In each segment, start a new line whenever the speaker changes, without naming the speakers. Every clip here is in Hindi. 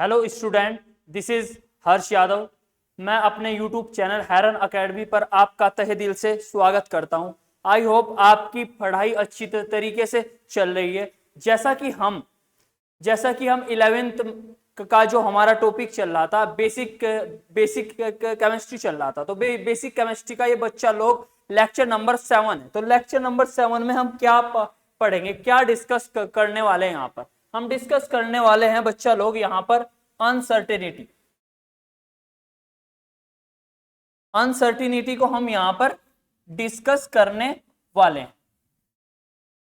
Hello student, this is Harsh Yadav. मैं अपने यूट्यूब चैनल हैरन एकेडमी पर आपका तहे दिल से स्वागत करता हूं। आई होप आपकी पढ़ाई अच्छी तरीके से चल रही है। जैसा कि हम 11th का जो हमारा टॉपिक चल रहा था, बेसिक केमिस्ट्री चल रहा था, तो बेसिक केमिस्ट्री का ये बच्चा लोग लेक्चर नंबर 7 है। तो लेक्चर नंबर 7 में हम क्या पढ़ेंगे, क्या डिस्कस करने वाले हैं? यहाँ पर हम डिस्कस करने वाले हैं बच्चा लोग यहाँ पर अनसर्टिनिटी को हम यहाँ पर डिस्कस करने वाले हैं।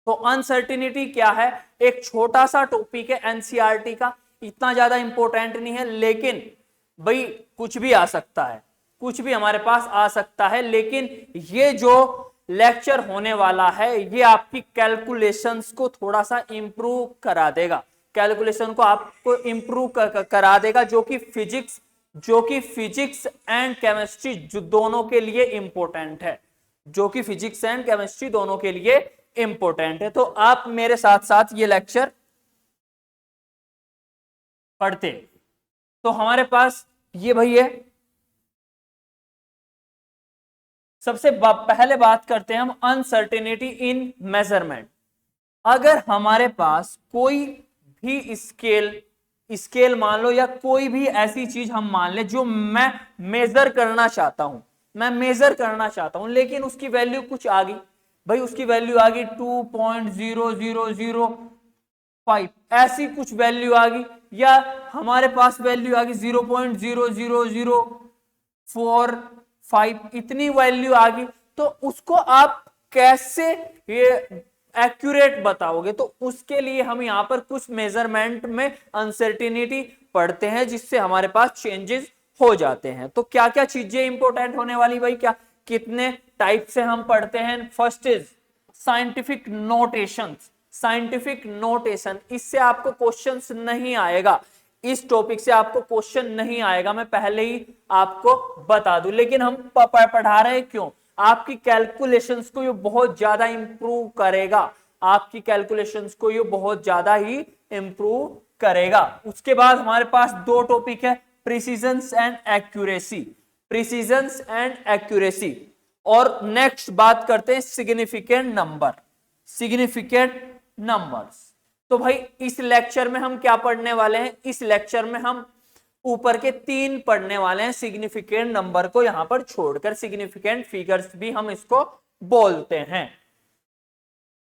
तो अनसर्टिनिटी क्या है? एक छोटा सा टॉपिक है एनसीईआरटी का, इतना ज्यादा इंपॉर्टेंट नहीं है, लेकिन भाई कुछ भी आ सकता है, कुछ भी हमारे पास आ सकता है। लेकिन ये जो लेक्चर होने वाला है ये आपकी कैलकुलेशंस को थोड़ा सा इंप्रूव करा देगा, कैलकुलेशन को आपको इंप्रूव करा देगा, जो कि फिजिक्स एंड केमिस्ट्री दोनों के लिए इंपॉर्टेंट है, जो कि फिजिक्स एंड केमिस्ट्री दोनों के लिए इंपॉर्टेंट है। तो आप मेरे साथ साथ ये लेक्चर पढ़ते। तो हमारे पास ये भाई है, सबसे पहले बात करते हैं हम अनसर्टेनिटी इन मेजरमेंट। अगर हमारे पास कोई भी स्केल मान लो, या कोई भी ऐसी चीज हम मान ले जो मैं मेजर करना चाहता हूं, लेकिन उसकी वैल्यू कुछ आ गई, भाई उसकी वैल्यू आ गई 2.0005, ऐसी कुछ वैल्यू आ गई, या हमारे पास वैल्यू आ गई 0.00045, इतनी वैल्यू आ गई, तो उसको आप कैसे ये एक्यूरेट बताओगे? तो उसके लिए हम यहाँ पर कुछ मेजरमेंट में अनसर्टिनिटी पढ़ते हैं, जिससे हमारे पास चेंजेस हो जाते हैं। तो क्या क्या चीजें इंपॉर्टेंट होने वाली भाई, क्या कितने टाइप से हम पढ़ते हैं? First is scientific notation. इससे आपको क्वेश्चंस नहीं आएगा, इस टॉपिक से आपको क्वेश्चन नहीं आएगा, मैं पहले ही आपको बता दूं। लेकिन हम पढ़ा रहे हैं क्यों? आपकी कैलकुलेशंस को ये बहुत ज्यादा इंप्रूव करेगा, आपकी कैलकुलेशंस को ये बहुत ज्यादा ही इंप्रूव करेगा। उसके बाद हमारे पास दो टॉपिक है, प्रिसीजन एंड एक्यूरेसी। और नेक्स्ट बात करते हैं सिग्निफिकेंट नंबर्स। तो भाई इस लेक्चर में हम क्या पढ़ने वाले हैं? इस लेक्चर में हम ऊपर के 3 पढ़ने वाले हैं, सिग्निफिकेंट नंबर को यहां पर छोड़कर, सिग्निफिकेंट फिगर्स भी हम इसको बोलते हैं।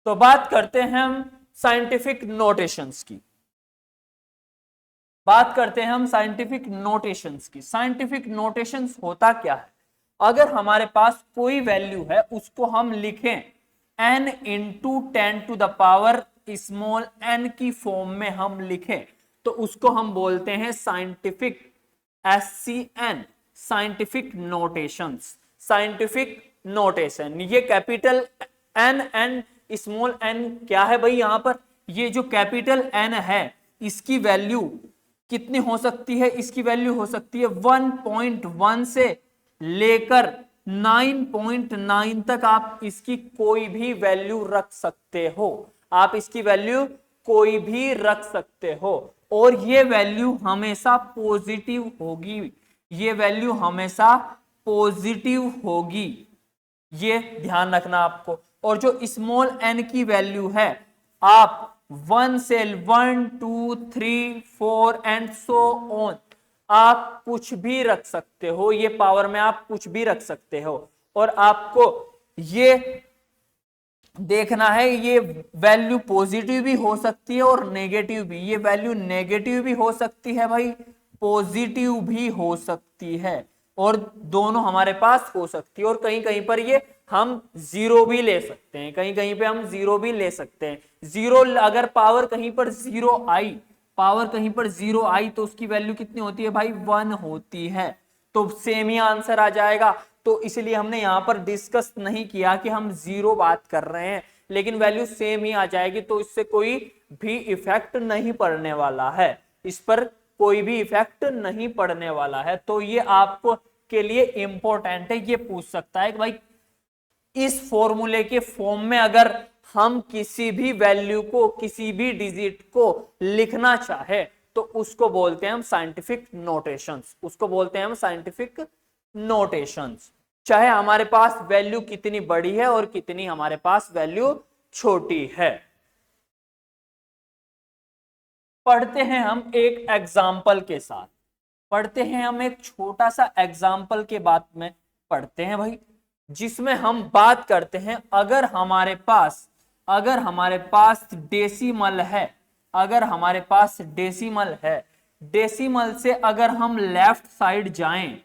तो बात करते हैं हम साइंटिफिक नोटेशंस की। साइंटिफिक नोटेशंस होता क्या है? अगर हमारे पास कोई वैल्यू है, उसको हम लिखें n into 10 to the power small n की फॉर्म में हम लिखें, तो उसको हम बोलते हैं साइंटिफिक नोटेशन। ये capital n and small n क्या है भाई? यहां पर ये जो कैपिटल n है, इसकी वैल्यू कितनी हो सकती है? इसकी वैल्यू हो सकती है 1.1 से लेकर 9.9 तक। आप इसकी कोई भी वैल्यू रख सकते हो, और ये वैल्यू हमेशा पॉजिटिव होगी, ये ध्यान रखना आपको। और जो स्मॉल n की वैल्यू है, आप 1 से 1, 2, 3, 4 एंड सो ऑन, आप कुछ भी रख सकते हो, ये पावर में आप कुछ भी रख सकते हो। और आपको ये देखना है, ये वैल्यू पॉजिटिव भी हो सकती है और नेगेटिव भी। ये वैल्यू नेगेटिव भी हो सकती है भाई, पॉजिटिव भी हो सकती है, और दोनों हमारे पास हो सकती है। और कहीं कहीं पर ये हम जीरो भी ले सकते हैं, जीरो अगर पावर कहीं पर जीरो आई तो उसकी वैल्यू कितनी होती है भाई? 1 होती है। तो सेम ही आंसर आ जाएगा। तो इसलिए हमने यहां पर डिस्कस नहीं किया कि हम जीरो बात कर रहे हैं, लेकिन वैल्यू सेम ही आ जाएगी, तो इससे कोई भी इफेक्ट नहीं पड़ने वाला है, इस पर कोई भी इफेक्ट नहीं पड़ने वाला है। तो ये आपको के लिए इंपॉर्टेंट है। ये पूछ सकता है कि भाई इस फॉर्मूले के फॉर्म में अगर हम किसी भी वैल्यू को, किसी भी डिजिट को लिखना चाहे, तो उसको बोलते हैं हम साइंटिफिक नोटेशंस, उसको बोलते हैं हम साइंटिफिक नोटेशंस। चाहे हमारे पास वैल्यू कितनी बड़ी है और कितनी हमारे पास वैल्यू छोटी है। पढ़ते हैं हम एक एग्जाम्पल के साथ, पढ़ते हैं हम एक छोटा सा एग्जाम्पल के बाद में पढ़ते हैं भाई, जिसमें हम बात करते हैं अगर हमारे पास डेसिमल है, अगर हमारे पास डेसिमल है, डेसिमल से अगर हम लेफ्ट साइड जाएं,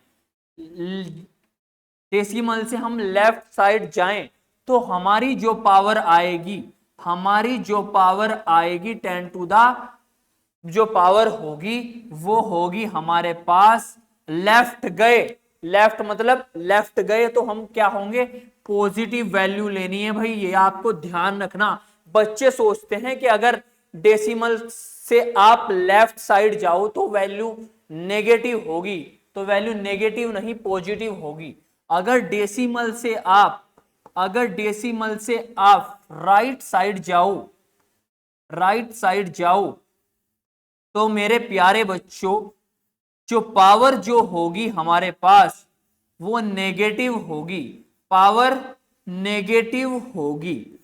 डेसिमल से हम लेफ्ट साइड जाएं तो हमारी जो पावर आएगी, हमारी जो पावर आएगी 10 टू द जो पावर होगी वो होगी हमारे पास लेफ्ट गए, लेफ्ट मतलब लेफ्ट गए तो हम क्या होंगे, पॉजिटिव वैल्यू लेनी है भाई, ये आपको ध्यान रखना। बच्चे सोचते हैं कि अगर डेसिमल से आप लेफ्ट साइड जाओ तो वैल्यू नेगेटिव होगी, तो वैल्यू नेगेटिव नहीं पॉजिटिव होगी। अगर डेसिमल से आप राइट साइड जाओ, राइट साइड जाओ तो मेरे प्यारे बच्चों जो पावर जो होगी हमारे पास वो नेगेटिव होगी, पावर नेगेटिव होगी।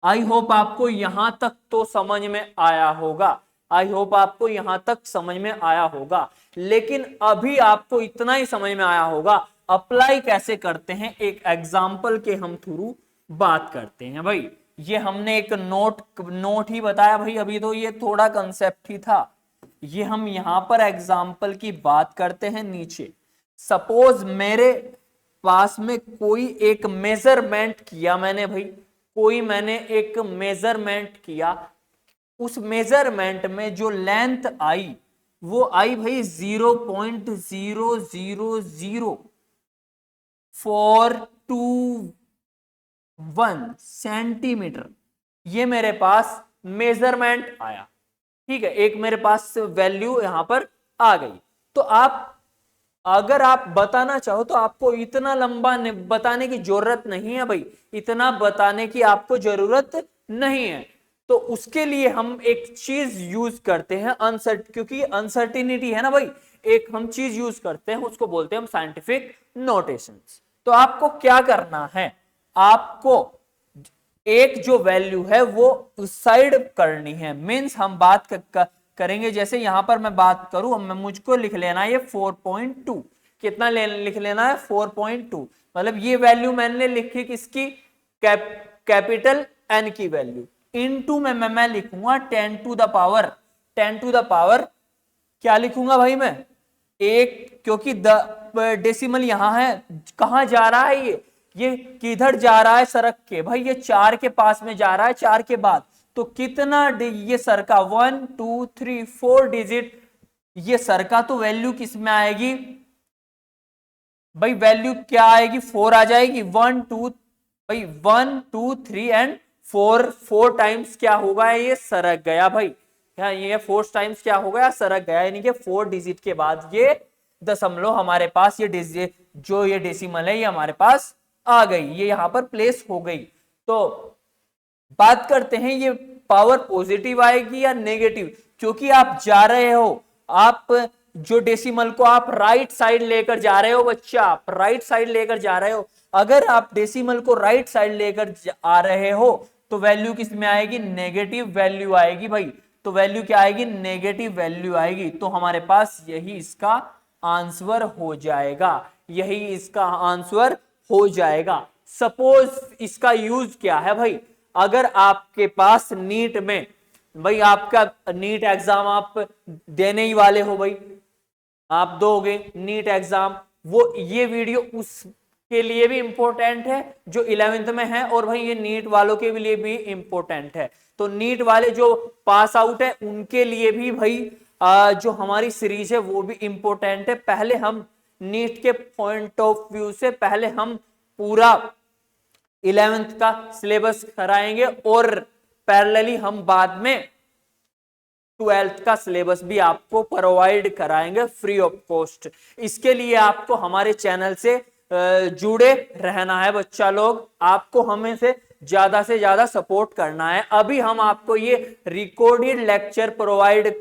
आई होप आपको यहां तक तो समझ में आया होगा, आई होप आपको यहां तक समझ में आया होगा। लेकिन अभी आपको इतना ही समझ में आया होगा, अप्लाई कैसे करते हैं एक एग्जाम्पल के हम थ्रू बात करते हैं भाई। ये हमने एक नोट ही बताया भाई, अभी तो ये थोड़ा कंसेप्ट ही था, ये हम यहां पर एग्जाम्पल की बात करते हैं। नीचे सपोज मेरे पास में कोई एक मेजरमेंट किया मैंने भाई, कोई मैंने एक मेजरमेंट किया, उस मेजरमेंट में जो लेंथ आई वो आई भाई 0.00042 सेंटीमीटर, ये मेरे पास मेजरमेंट आया, ठीक है, एक मेरे पास वैल्यू यहां पर आ गई। तो आप अगर आप बताना चाहो तो आपको इतना लंबा बताने की जरूरत नहीं है भाई, इतना बताने की आपको जरूरत नहीं है। तो उसके लिए हम एक चीज यूज करते हैं क्योंकि अनसर्टिनिटी है ना भाई, एक हम चीज यूज करते हैं उसको बोलते हैं हम साइंटिफिक नोटेशंस। तो आपको क्या करना है, आपको एक जो वैल्यू है वो उस साइड करनी है, मींस हम बात करेंगे, जैसे यहां पर मैं बात करूं, मुझको लिख लेना है ये 4.2, कितना लिख लेना है 4.2, मतलब ये वैल्यू मैंने लिखी किसकी, कैपिटल एन की वैल्यू, इनटू में मैं लिखूंगा 10 to the power, 10 to the power क्या लिखूंगा भाई मैं, एक, क्योंकि डेसिमल यहां है, कहां जा रहा है ये किधर जा रहा है सरक के, भाई ये 4 के पास में जा रहा है, 4 के बाद, तो कितना ये सरका 1 2 3 4 डिजिट ये सरका, तो वैल्यू किस में आएगी भाई, वैल्यू क्या आएगी 4 आ जाएगी, 1 2 भाई 1 2 3 एंड 4 टाइम्स क्या होगा, ये सरक गया भाई, ये 4 टाइम्स क्या हो गया, सरक गया, यानी कि 4 डिजिट के बाद ये दशमलव हमारे पास ये जो ये डेसिमल है ये हमारे पास आ गई, ये यहां पर प्लेस हो गई। तो बात करते हैं ये पावर पॉजिटिव आएगी या नेगेटिव, क्योंकि आप जा रहे हो, आप जो डेसिमल को आप राइट साइड लेकर जा रहे हो बच्चा, आप राइट साइड लेकर जा रहे हो, अगर आप डेसिमल को राइट साइड लेकर आ रहे हो तो वैल्यू किस में आएगी, नेगेटिव वैल्यू आएगी भाई, तो वैल्यू क्या आएगी, नेगेटिव वैल्यू आएगी। तो हमारे पास यही इसका आंसर हो जाएगा, यही इसका आंसर हो जाएगा। सपोज इसका यूज क्या है भाई, अगर आपके पास नीट में, भाई आपका नीट एग्जाम आप देने ही वाले हो भाई, आप दोगे नीट एग्जाम, वो ये वीडियो उसके लिए भी इंपॉर्टेंट है जो 11th में है, और भाई ये नीट वालों के लिए भी इंपॉर्टेंट है। तो नीट वाले जो पास आउट है उनके लिए भी भाई जो हमारी सीरीज है वो भी इंपॉर्टेंट है। पहले हम नीट के पॉइंट ऑफ व्यू से पहले हम पूरा 11th का सिलेबस कराएंगे और पैरेलली हम बाद में 12th का सिलेबस भी आपको प्रोवाइड कराएंगे फ्री ऑफ कॉस्ट। इसके लिए आपको हमारे चैनल से जुड़े रहना है बच्चा लोग, आपको हमें से ज्यादा से ज्यादा सपोर्ट करना है। अभी हम आपको ये रिकॉर्डेड लेक्चर प्रोवाइड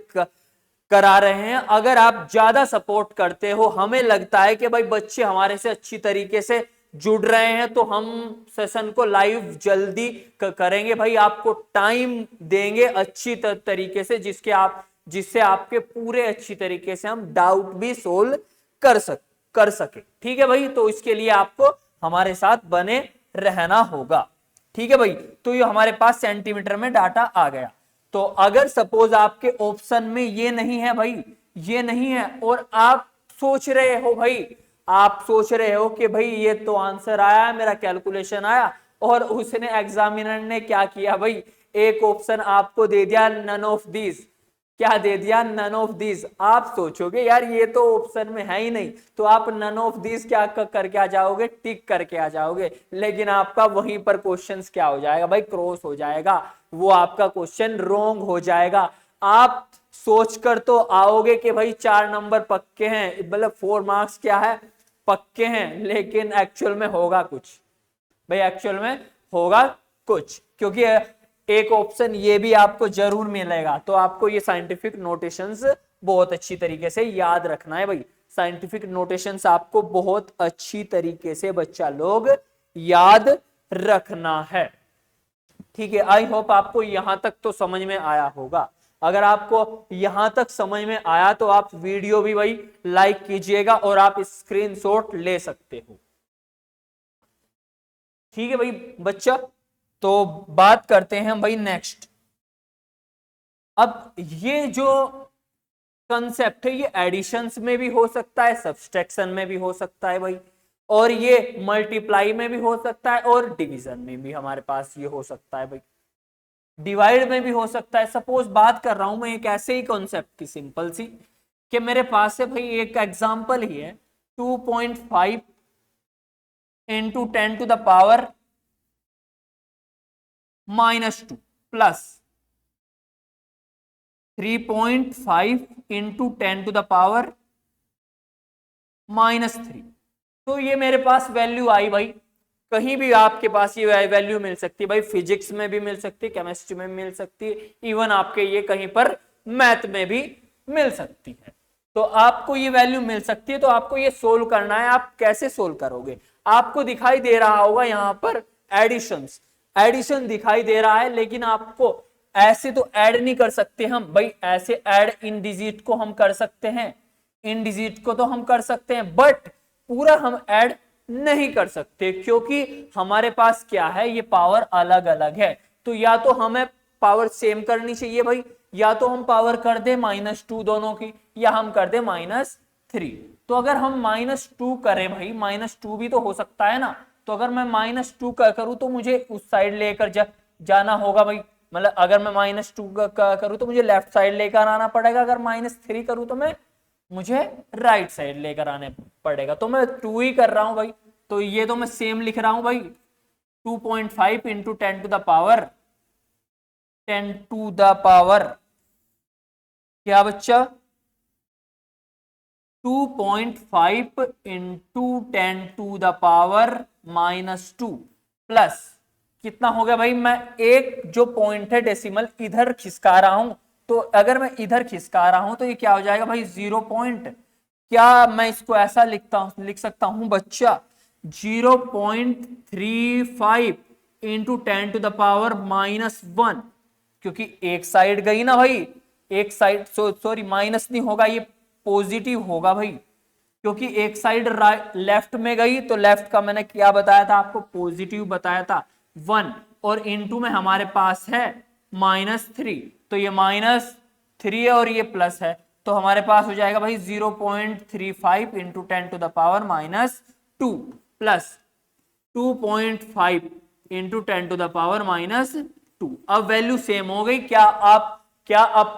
करा रहे हैं। अगर आप ज्यादा सपोर्ट करते हो, हमें लगता है कि भाई बच्चे हमारे से अच्छी तरीके से जुड़ रहे हैं, तो हम सेशन को लाइव जल्दी करेंगे भाई, आपको टाइम देंगे अच्छी तरीके से, जिससे आपके पूरे अच्छी तरीके से हम डाउट भी सोल्व कर सके। ठीक है भाई, तो इसके लिए आपको हमारे साथ बने रहना होगा। ठीक है भाई, तो ये हमारे पास सेंटीमीटर में डाटा आ गया। तो अगर सपोज आपके ऑप्शन में ये नहीं है भाई, ये नहीं है, और आप सोच रहे हो कि भाई ये तो आंसर आया, मेरा कैलकुलेशन आया, और उसने एग्जामिनर ने क्या किया भाई, एक ऑप्शन आपको दे दिया नन ऑफ दिस। क्या दे दिया? None of this. आप सोचोगे यार ये तो ऑप्शन में है ही नहीं, तो आप नन ऑफ दिस क्या करके आ जाओगे? टिक करके आ जाओगे। लेकिन आपका वहीं पर क्वेश्चन क्या हो जाएगा भाई? क्रॉस हो जाएगा, वो आपका क्वेश्चन रॉन्ग हो जाएगा। आप सोचकर तो आओगे कि भाई 4 नंबर पक्के हैं, मतलब 4 मार्क्स क्या है, पक्के हैं, लेकिन एक्चुअल में होगा कुछ भाई, एक्चुअल में होगा कुछ, क्योंकि एक ऑप्शन ये भी आपको जरूर मिलेगा। तो आपको ये साइंटिफिक नोटेशंस बहुत अच्छी तरीके से याद रखना है भाई। साइंटिफिक नोटेशंस आपको बहुत अच्छी तरीके से बच्चा लोग याद रखना है। ठीक है, आई होप आपको यहां तक तो समझ में आया होगा। अगर आपको यहां तक समझ में आया तो आप वीडियो भी भाई लाइक कीजिएगा और आप स्क्रीनशॉट ले सकते हो। ठीक है भाई बच्चा, तो बात करते हैं भाई नेक्स्ट। अब ये जो कंसेप्ट है ये एडिशंस में भी हो सकता है, सब्सट्रैक्शन में भी हो सकता है भाई, और ये मल्टीप्लाई में भी हो सकता है, और डिवीजन में भी हमारे पास ये हो सकता है भाई, डिवाइड में भी हो सकता है। सपोज बात कर रहा हूं मैं एक ऐसे ही कॉन्सेप्ट की, सिंपल सी, कि मेरे पास है भाई एक एग्जांपल ही है, 2.5 into 10 to the power -2 plus 3.5 into 10 to the power -3। तो ये मेरे पास वैल्यू आई भाई, कहीं भी आपके पास ये वैल्यू मिल सकती है भाई, फिजिक्स में भी मिल सकती है, केमिस्ट्री में मिल सकती है, इवन आपके ये कहीं पर मैथ में भी मिल सकती है। तो आपको ये वैल्यू मिल सकती है, तो आपको ये सोल्व करना है। आप कैसे सोल्व करोगे? आपको दिखाई दे रहा होगा यहां पर एडिशन दिखाई दे रहा है, लेकिन आपको ऐसे तो ऐड नहीं कर सकते हम भाई, ऐसे ऐड इन डिजिट को हम कर सकते हैं, इन डिजिट को तो हम कर सकते हैं, बट पूरा हम ऐड नहीं कर सकते, क्योंकि हमारे पास क्या है, ये पावर अलग अलग है। तो या तो हमें पावर सेम करनी चाहिए भाई, या तो हम पावर कर दे -2 दोनों की, या हम कर दे -3। तो अगर हम -2 करें भाई, -2 भी तो हो सकता है ना, तो अगर मैं -2 करूं तो मुझे उस साइड लेकर जाना होगा भाई, मतलब अगर मैं -2 करूं तो मुझे लेफ्ट साइड लेकर आना पड़ेगा, अगर -3 करूं तो मुझे राइट साइड लेकर आने पड़ेगा। तो मैं 2 ही कर रहा हूं भाई, तो ये तो मैं सेम लिख रहा हूं भाई, 2.5 इंटू 10 टू द पावर क्या बच्चा, 2.5 into 10 to the power -2 plus कितना हो गया भाई, मैं एक जो पॉइंट है डेसिमल इधर खिसका रहा हूं, तो अगर मैं इधर खिसका रहा हूं तो ये क्या हो जाएगा भाई 0 पॉइंट। क्या मैं इसको ऐसा लिख सकता हूं बच्चा, 0.35 इंटू 10 टू द पावर -1, क्योंकि एक साइड गई ना भाई, एक साइड सॉरी माइनस नहीं होगा, ये पॉजिटिव होगा भाई, क्योंकि एक साइड लेफ्ट में गई, तो लेफ्ट का मैंने क्या बताया था आपको, पॉजिटिव बताया था 1, और इनटू में हमारे पास है -3, तो ये -3 है और ये प्लस है, तो हमारे पास हो जाएगा भाई 0.35 into 10 to the power -2 plus 2.5 into 10 to the power -2। अब वैल्यू सेम हो गई। क्या अब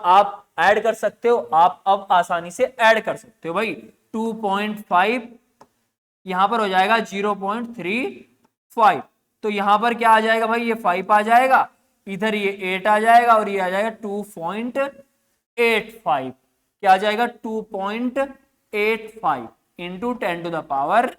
आप ऐड कर सकते हो? आप अब आसानी से ऐड कर सकते हो भाई, 2.5 यहां पर हो जाएगा 0.35, तो यहां पर क्या आ जाएगा भाई, ये 5 आ जाएगा, इधर ये 8 आ जाएगा, और ये आ जाएगा 2.85। क्या आ जाएगा 2.85 इंटू 10 टू द पावर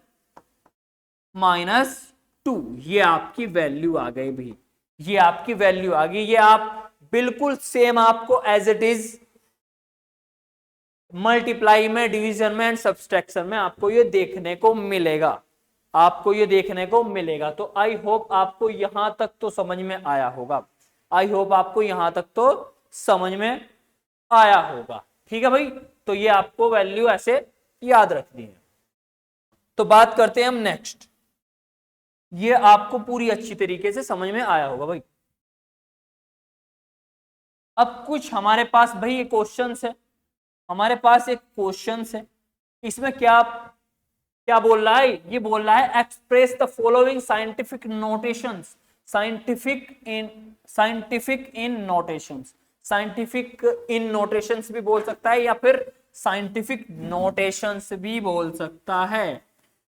-2। 2, ये आपकी वैल्यू आ गई भी, ये आपकी वैल्यू आ गई। ये आप बिल्कुल सेम आपको एज इट इज मल्टीप्लाई में, डिवीजन में एंड सब्सट्रैक्शन में आपको ये देखने को मिलेगा, आपको ये देखने को मिलेगा। तो आई होप आपको यहां तक तो समझ में आया होगा, आई होप आपको यहां तक तो समझ में आया होगा। ठीक है भाई, तो ये आपको वैल्यू ऐसे याद रखनी है। तो बात करते हैं हम नेक्स्ट, ये आपको पूरी अच्छी तरीके से समझ में आया होगा भाई। अब कुछ हमारे पास भाई ये क्वेश्चंस है, हमारे पास एक क्वेश्चंस है, इसमें क्या क्या बोल रहा है, ये बोल रहा है express the following scientific notations, scientific in notations, scientific in notations भी बोल सकता है या फिर साइंटिफिक नोटेशंस भी बोल सकता है,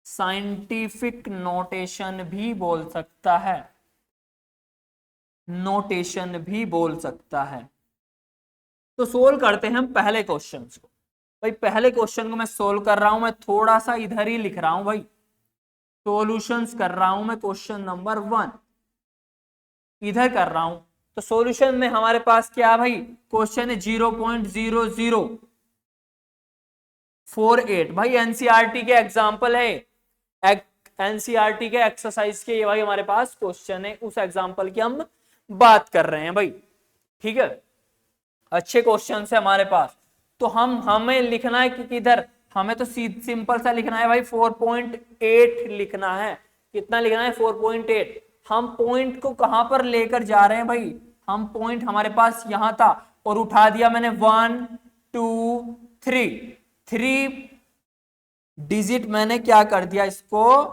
साइंटिफिक नोटेशन भी बोल सकता है, नोटेशन भी बोल सकता है। तो सोल्व करते हैं हम पहले क्वेश्चन को। भाई पहले क्वेश्चन को मैं सोल्व कर रहा हूं, मैं थोड़ा सा इधर ही लिख रहा हूं भाई, सॉल्यूशंस कर रहा हूं मैं क्वेश्चन नंबर 1 इधर कर रहा हूं। तो सॉल्यूशन में हमारे पास क्या है भाई, क्वेश्चन है 0.0048। भाई एनसीईआरटी के एग्जांपल है, एनसीईआरटी के एक्सरसाइज के ये भाई हमारे पास क्वेश्चन है, उस एग्जांपल की हम बात कर रहे हैं भाई। ठीक है, अच्छे क्वेश्चन है हमारे पास। तो हमें लिखना है कि किधर, हमें तो सिंपल सा लिखना है भाई 4.8 लिखना है। कितना लिखना है, 4.8। हम पॉइंट को कहां पर लेकर जा रहे हैं भाई, हम पॉइंट हमारे पास यहां था और उठा दिया मैंने 1 2 3 डिजिट मैंने क्या कर दिया, इसको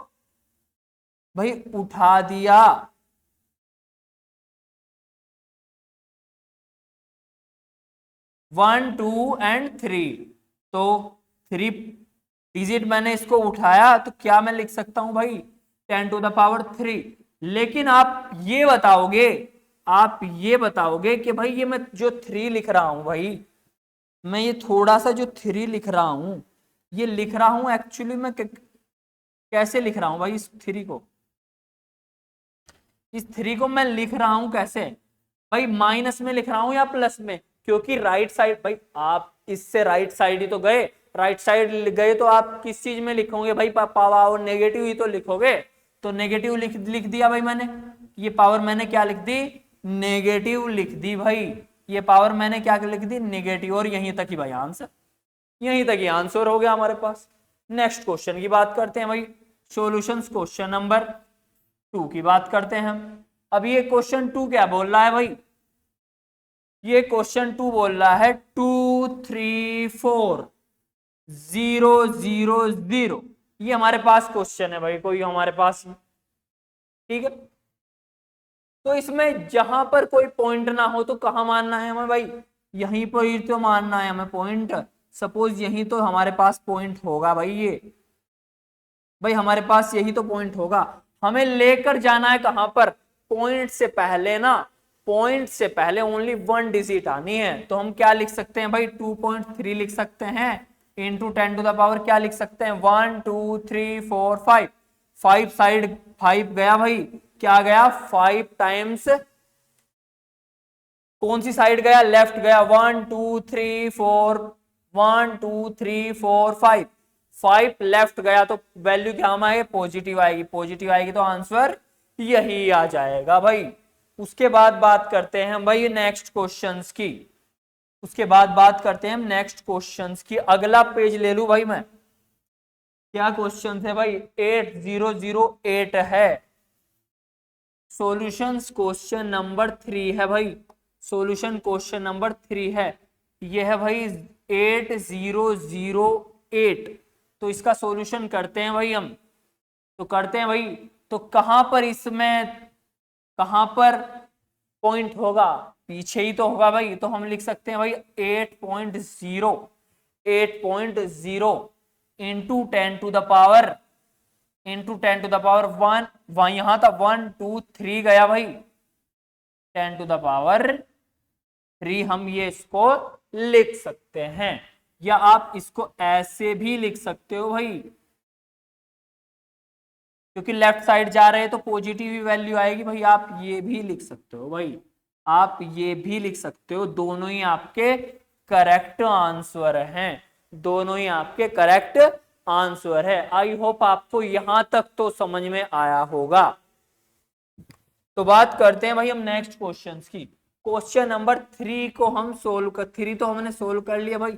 भाई उठा दिया। 1 2 एंड 3, तो 3 डिजिट मैंने इसको उठाया, तो क्या मैं लिख सकता हूं भाई 10⁻3। लेकिन आप ये बताओगे, आप ये बताओगे कि भाई ये मैं जो 3 लिख रहा हूं भाई, मैं ये थोड़ा सा जो 3 लिख रहा हूं, ये लिख रहा हूं एक्चुअली मैं कैसे लिख रहा हूं भाई, इस 3 को, इस 3 को मैं लिख रहा हूं कैसे भाई, माइनस में लिख रहा हूं या प्लस में, क्योंकि राइट साइड भाई, आप इससे राइट साइड ही तो गए, राइट साइड गए तो आप किस चीज में लिखोगे भाई, पावर नेगेटिव ही तो लिखोगे। तो नेगेटिव लिख दिया भाई मैंने, ये पावर मैंने क्या लिख दी, नेगेटिव लिख दी भाई, ये पावर मैंने क्या लिख दी, नेगेटिव। और यहीं तक ही भाई आंसर, यहीं तक ही आंसर हो गया हमारे पास। नेक्स्ट क्वेश्चन की बात करते हैं भाई, सॉल्यूशंस क्वेश्चन नंबर 2 की बात करते हैं हम। अब ये क्वेश्चन 2 क्या बोल रहा है भाई, ये क्वेश्चन 2 बोल रहा है 2 3 4 0 0 0, ये हमारे पास क्वेश्चन है भाई, कोई हमारे पास। ठीक है, तो इसमें जहां पर कोई पॉइंट ना हो तो कहां मानना है हमें भाई, यहीं पर ही तो मानना है हमें पॉइंट। सपोज यहीं तो हमारे पास पॉइंट होगा भाई, ये भाई हमारे पास यही तो पॉइंट होगा, हमें लेकर जाना है कहां पर, पॉइंट से पहले ना, पॉइंट से पहले ओनली 1 डिजिट आनी है। तो हम क्या लिख सकते हैं भाई, 2.3 लिख सकते हैं इंटू 10⁻, क्या लिख सकते हैं 1 2 3 4 5, 5 साइड 5 गया भाई, क्या गया 5 टाइम्स, कौन सी साइड गया, लेफ्ट गया, 1 2 3 4 1 2 3 4 5, 5 लेफ्ट गया, तो वैल्यू क्या आएगी, पॉजिटिव आएगी, पॉजिटिव आएगी तो आंसर यही आ जाएगा भाई। उसके बाद बात करते हैं हम भाई नेक्स्ट क्वेश्चंस की, उसके बाद बात करते हैं हम नेक्स्ट क्वेश्चंस की। अगला पेज ले लूं भाई मैं, क्या क्वेश्चन है भाई, 8008 है, सॉल्यूशंस क्वेश्चन नंबर 3 है भाई, सॉल्यूशन क्वेश्चन नंबर 3 है, यह है भाई 8008। तो इसका सॉल्यूशन करते हैं भाई हम, तो करते हैं भाई, तो कहां पर इसमें, कहां पर पॉइंट होगा, पीछे ही तो होगा भाई, तो हम लिख सकते हैं भाई 8.0 इंटू 10⁻, इंटू 10⁻1, वहां यहां था 1 2 3 गया भाई, 10⁻3 हम ये इसको लिख सकते हैं, या आप इसको ऐसे भी लिख सकते हो भाई, क्योंकि लेफ्ट साइड जा रहे हैं तो पॉजिटिव ही वैल्यू आएगी भाई। आप ये भी लिख सकते हो भाई, आप ये भी लिख सकते हो, दोनों ही आपके करेक्ट आंसर हैं, दोनों ही आपके करेक्ट आंसर है। आई होप आपको यहां तक तो समझ में आया होगा। तो बात करते हैं भाई हम नेक्स्ट क्वेश्चंस की। क्वेश्चन नंबर 3 को हम सोल्व कर, 3 तो हमने सोल्व कर लिया भाई।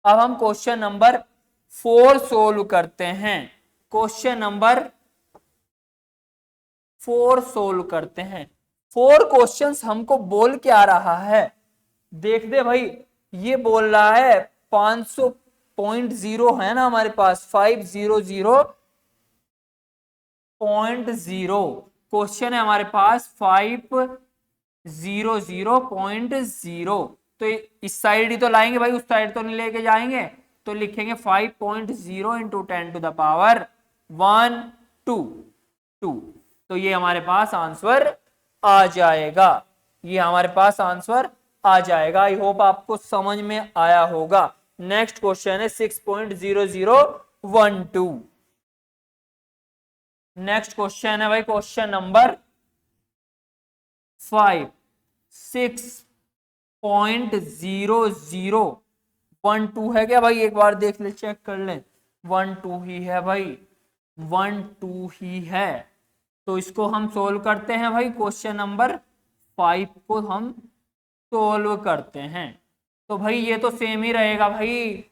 अब हम क्वेश्चन नंबर 4 सोल्व करते हैं। क्वेश्चन नंबर 4 सोल्व करते हैं। 4 क्वेश्चंस हमको बोल क्या रहा है, देख दे भाई। ये बोल रहा है 500.0 है ना हमारे पास, 500.0 क्वेश्चन है हमारे पास 500.0। तो इस साइड ही तो लाएंगे भाई, उस साइड तो नहीं लेके जाएंगे। तो लिखेंगे 5.0 इंटू 10 टू द पावर 1 2 2। तो ये हमारे पास आंसर आ जाएगा, ये हमारे पास आंसर आ जाएगा। आई होप आपको समझ में आया होगा। नेक्स्ट क्वेश्चन है 6.0012। नेक्स्ट क्वेश्चन है भाई क्वेश्चन नंबर 5 6.0012 है क्या भाई? एक बार देख ले, चेक कर ले। 12 ही है भाई, 12 ही है। तो इसको हम सोल्व करते हैं भाई। क्वेश्चन नंबर 5 को हम सोल्व करते हैं। तो भाई ये तो सेम ही रहेगा भाई,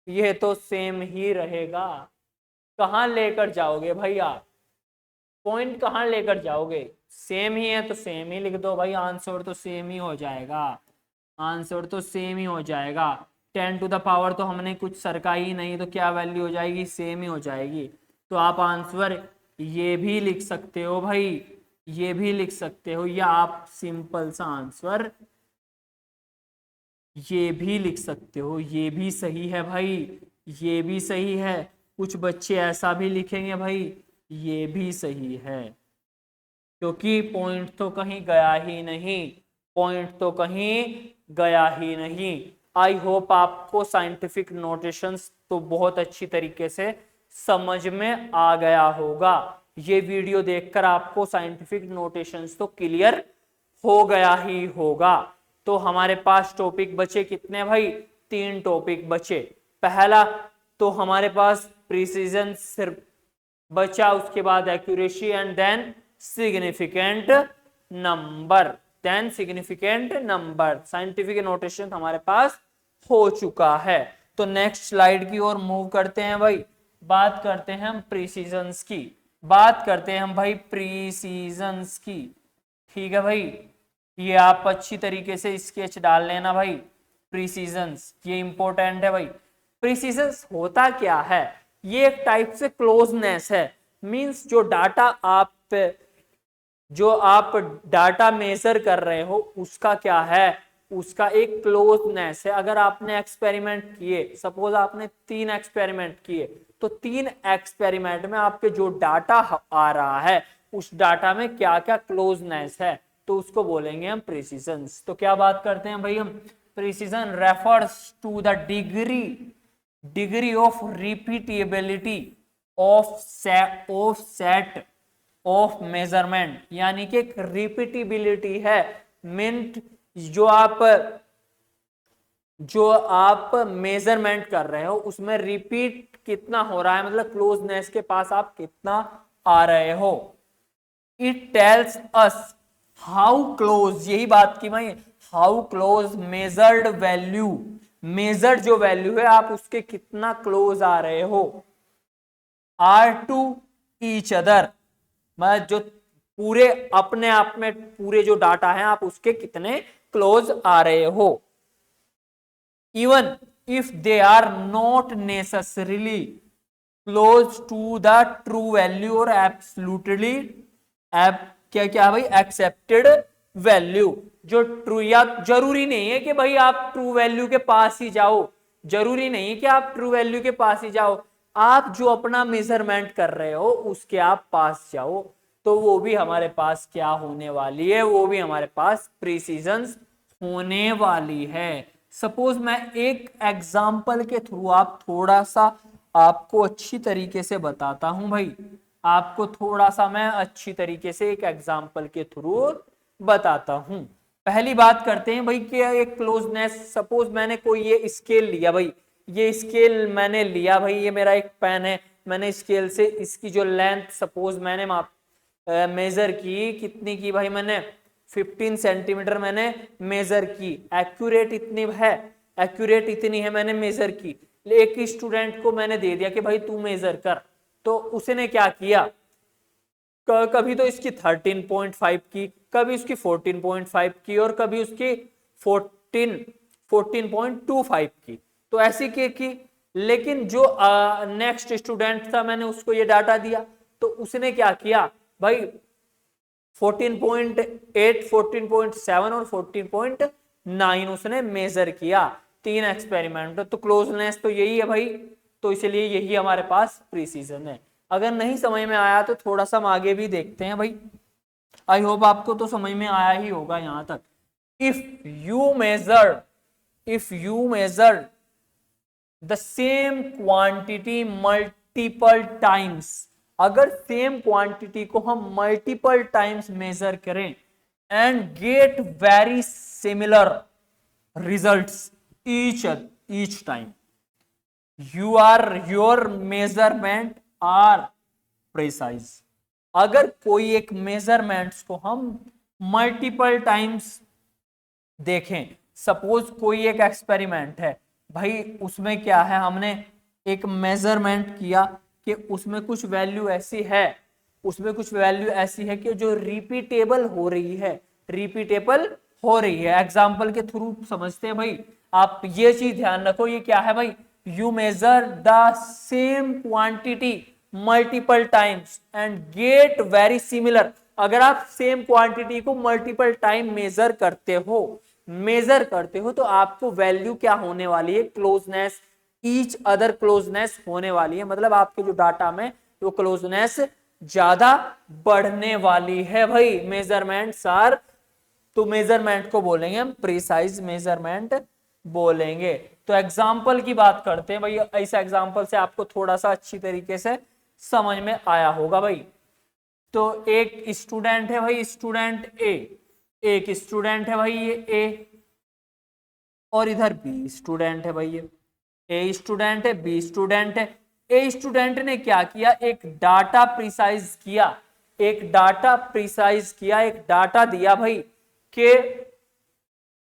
ये तो सेम ही रहेगा। कहां लेकर जाओगे भाई आप, पॉइंट कहां लेकर जाओगे? सेम ही है तो सेम ही लिख दो भाई, आंसर तो सेम ही हो जाएगा, आंसर तो सेम ही हो जाएगा। 10 टू द पावर तो हमने कुछ सरका ही नहीं, तो क्या वैल्यू हो जाएगी? सेम ही हो जाएगी। तो आप आंसर ये भी लिख सकते हो भाई, ये भी लिख सकते हो, या आप सिंपल सा आंसर ये भी लिख सकते हो। ये भी सही है भाई, ये भी सही है। कुछ बच्चे ऐसा भी लिखेंगे भाई, ये भी सही है, क्योंकि पॉइंट तो कहीं गया ही नहीं, पॉइंट तो कहीं गया ही नहीं। आई होप आपको साइंटिफिक नोटेशंस तो बहुत अच्छी तरीके से समझ में आ गया होगा। ये वीडियो देखकर आपको साइंटिफिक नोटेशंस तो क्लियर हो गया ही होगा। तो हमारे पास टॉपिक बचे कितने भाई? 3 टॉपिक बचे। पहला तो हमारे पास प्रिसीजन सिर्फ बचा, उसके बाद accuracy and then significant number, then significant number. Scientific notation हमारे पास हो चुका है। तो नेक्स्ट स्लाइड की ओर मूव करते हैं भाई। बात करते हैं हम प्रिसीजंस की, बात करते हैं हम भाई प्रिसीजंस की। ठीक है भाई, ये आप अच्छी तरीके से स्केच डाल लेना भाई। प्रिसीजंस ये इंपॉर्टेंट है भाई। प्रिसीजंस होता क्या है? ये एक टाइप से क्लोजनेस है, मींस जो आप डाटा मेजर कर रहे हो उसका क्या है, उसका एक क्लोजनेस है। अगर आपने एक्सपेरिमेंट किए, सपोज आपने 3 एक्सपेरिमेंट किए, तो 3 एक्सपेरिमेंट में आपके जो डाटा आ रहा है उस डाटा में क्या क्या क्लोजनेस है, तो उसको बोलेंगे हम प्रिसीजन। तो क्या बात करते हैं भाई हम? Precision refers to the degree of repeatability of set of measurement, यानी कि एक रिपीटेबिलिटी है। मिनट जो आप मेजरमेंट कर रहे हो उसमें रिपीट कितना हो रहा है, मतलब क्लोजनेस के पास आप कितना आ रहे हो। It tells us how close, यही बात की भाई, how close measured value, measured जो वैल्यू है आप उसके कितना क्लोज आ रहे हो, आर टू ईच अदर, मतलब जो पूरे अपने आप में पूरे जो डाटा है आप उसके कितने क्लोज आ रहे हो। Even if they are not necessarily close to the true value और एब्सोल्युटली क्या भाई एक्सेप्टेड वैल्यू, जो ट्रू, या जरूरी नहीं है कि भाई आप ट्रू वैल्यू के पास ही जाओ, जरूरी नहीं है कि आप ट्रू वैल्यू के पास ही जाओ, आप जो अपना मेजरमेंट कर रहे हो उसके आप पास जाओ, तो वो भी हमारे पास क्या होने वाली है, वो भी हमारे पास प्रिसीजन होने वाली है। सपोज मैं एक एग्जाम्पल के थ्रू आप थोड़ा सा आपको अच्छी तरीके से बताता हूं भाई। आपको थोड़ा सा मैं अच्छी तरीके से एक एग्जांपल के थ्रू बताता हूं। पहली बात करते हैं भाई कि एक क्लोजनेस, सपोज मैंने कोई ये स्केल लिया भाई, ये स्केल मैंने लिया भाई, ये मेरा एक पेन है, मैंने स्केल से इसकी जो लेंथ सपोज मैंने मेजर की, कितनी की भाई मैंने 15 सेंटीमीटर मैंने मेजर की, एक्यूरेट इतनी है, एक्यूरेट इतनी है मैंने मेजर की। एक स्टूडेंट को मैंने दे दिया कि भाई तू मेजर कर, तो उसने क्या किया, कभी तो इसकी 13.5 की, कभी उसकी 14.5 की, और कभी उसकी 14.25 की, तो ऐसी की। लेकिन जो नेक्स्ट स्टूडेंट था, मैंने उसको ये डाटा दिया, तो उसने क्या किया भाई 14.8, 14.7 और 14.9 उसने मेजर किया, 3 एक्सपेरिमेंट। तो क्लोजनेस तो यही है भाई, तो इसलिए यही हमारे पास प्रिसीजन है। अगर नहीं समझ में आया तो थोड़ा सा हम आगे भी देखते हैं भाई, आई होप आपको तो समझ में आया ही होगा यहां तक। If you measure the same quantity multiple times, अगर सेम क्वांटिटी को हम मल्टीपल टाइम्स मेजर करें and get very similar results each time, your measurement are precise. अगर कोई एक मेजरमेंट्स को हम मल्टीपल टाइम्स देखें, सपोज कोई एक एक्सपेरिमेंट है भाई, उसमें क्या है, हमने एक मेजरमेंट किया कि उसमें कुछ वैल्यू ऐसी है, उसमें कुछ वैल्यू ऐसी है कि जो रिपीटेबल हो रही है, एग्जाम्पल के थ्रू समझते हैं भाई। आप ये चीज ध्यान रखो, ये क्या है भाई, you measure the same quantity multiple times and get very similar. अगर आप सेम क्वांटिटी को मल्टीपल टाइम मेजर करते हो तो आपको वैल्यू क्या होने वाली है, क्लोजनेस, ईच अदर क्लोजनेस होने वाली है, मतलब आपके जो डाटा में वो क्लोजनेस ज्यादा बढ़ने वाली है भाई। मेजरमेंट्स आर, तो मेजरमेंट को बोलेंगे हम प्रिसाइज मेजरमेंट बोलेंगे। तो एग्जाम्पल की बात करते हैं भाई, ऐसा एग्जाम्पल से आपको थोड़ा सा अच्छी तरीके से समझ में आया होगा भाई। तो एक स्टूडेंट है भाई, स्टूडेंट ए, एक स्टूडेंट है भाई ये ए, और इधर बी स्टूडेंट है भाई, ये ए स्टूडेंट है, बी स्टूडेंट है। ए स्टूडेंट ने क्या किया, एक डाटा प्रिसाइज किया, एक डाटा दिया भाई कि